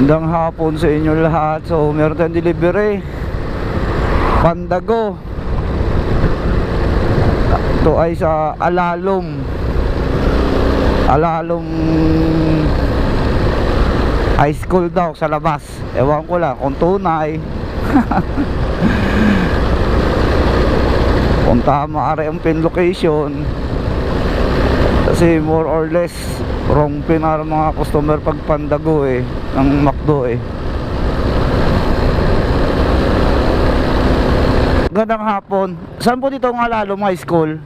Magandang hapon sa inyo lahat. So meron tayong delivery Pandago. Ito ay sa Alalom High School daw sa labas. Ewan ko lang kung tunay. Kung tama ari ang pin location, kasi more or less wrong pin ang mga customer pag Pandago ng McDo Gandang hapon. Saan po dito ang Alalom High School?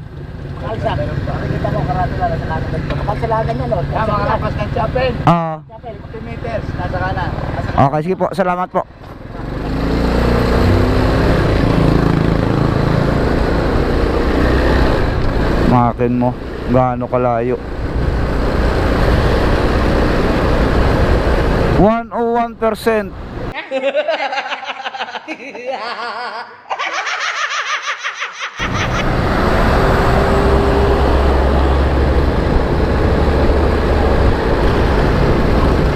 Kalsa. Nakikita mo karado lang sa kanan dito. Kalsalagan niya, no? Mga kapas ng chapel. Chapel, 2 meters. Nasa kanan. Okay, sige po. Salamat po. Makin mo. Gaano kalayo? 101%.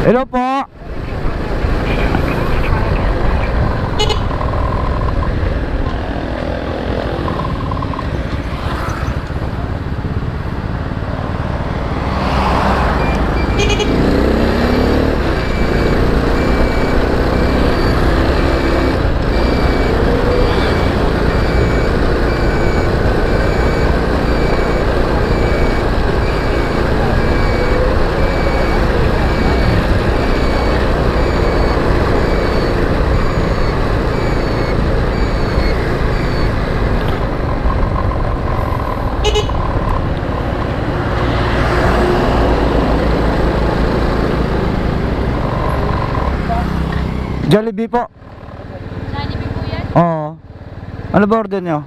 Hello po. Jollibee po. Jollibee po yan? Oo. Ano ba order nyo?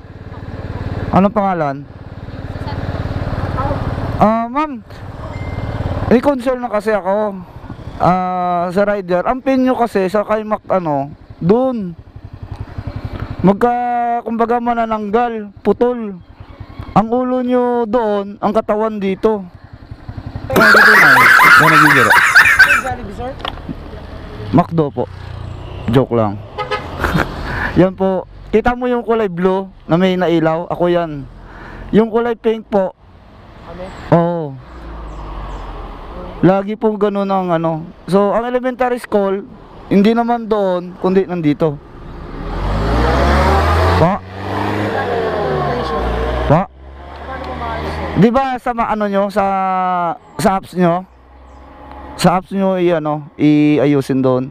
Anong pangalan? Ma'am, may concern na kasi ako sa rider. Ang pin nyo kasi sa kay Mac dun kumbaga manananggal, putol. Ang ulo nyo doon, ang katawan dito. Ano dito na? Ano nagbibiro? Jollibee, sir? McDo po. Joke lang. Yan po. Kita mo yung kulay blue na may nailaw? Ako yan. Yung kulay pink po. Oo. Lagi pong ganun ang So, ang elementary school, hindi naman doon, kundi nandito. Pa? Pa? Di ba sa nyo, sa apps nyo? Sa apps nyo i-ayusin doon.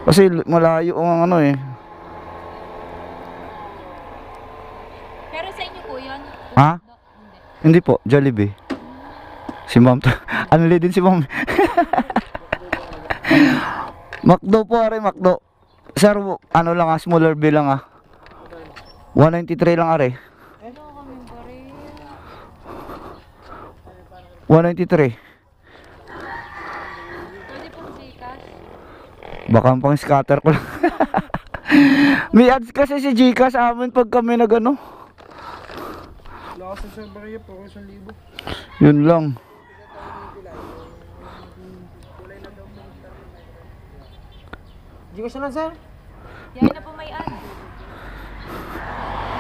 Kasi malayo ang Pero sa inyo po yun? Ha? Hindi po, Jollibee. Si ma'am Anli din si ma'am. McDo po McDo. Sir, lang smaller bill lang 193 lang 193. Pwede pong Gcash? Baka pang scatter ko lang. May ads kasi si Gcash sa amin pag kami Lakas sa barya po, 1,000. Yun lang. Gcash na lang, sir? Yan na po may ad.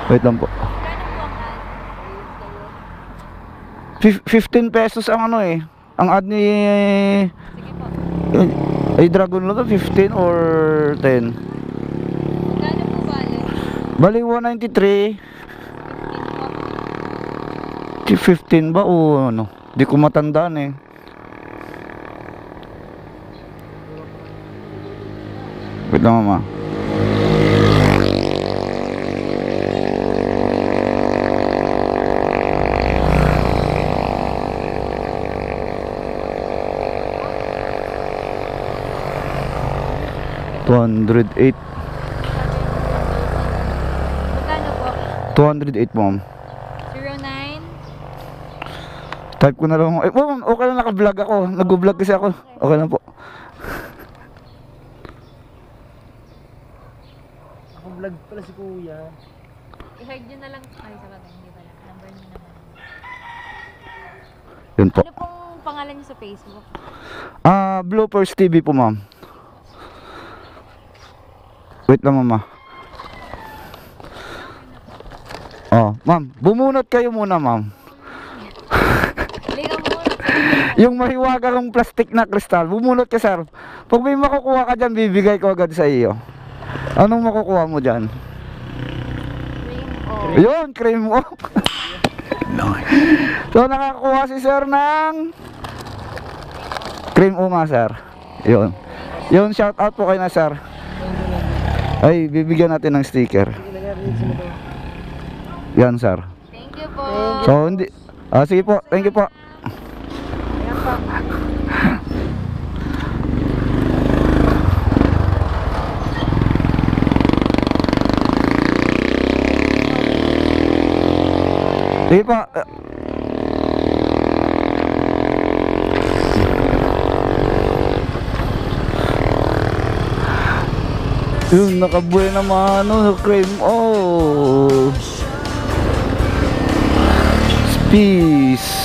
Wait lang po. Kano po ang ad? 15 pesos ang ang ad ni Sige po. ay Dragon Lord 15 or 10. Kano po bale? Bali 193. 15 ba o Di ko matandaan Wait lang mama. $208. Magkano po? 208 ma'am. 09? Type ko na lang. Ma'am, okay lang naka-vlog ako. Nag-vlog kasi ako. Okay lang po. Ako vlog pala si kuya. I-hide nyo na lang. Ay, sa bagay, hindi pala. Number nyo naman. Yun po. Ano pong pangalan nyo sa Facebook? Bloopers TV po ma'am. Wait lang, mama. Oh, ma'am, bumunot kayo muna, ma'am. Halika muna. Yung mahiwaga kong plastic na kristal, bumunot ka, sir. Pag may makukuha ka dyan, bibigay ko agad sa iyo. Anong makukuha mo dyan? Cream o. Yun, cream o. So, nakakuha si sir ng cream o nga, sir. Yun. Yun, shout out po kayo na, sir. Ay, bibigyan natin ng sticker. Yan, sir. Thank you po. So, hindi. Sige po, thank you po. Sige po. Yun, nakabuhay naman ano, cream. Oh. Peace.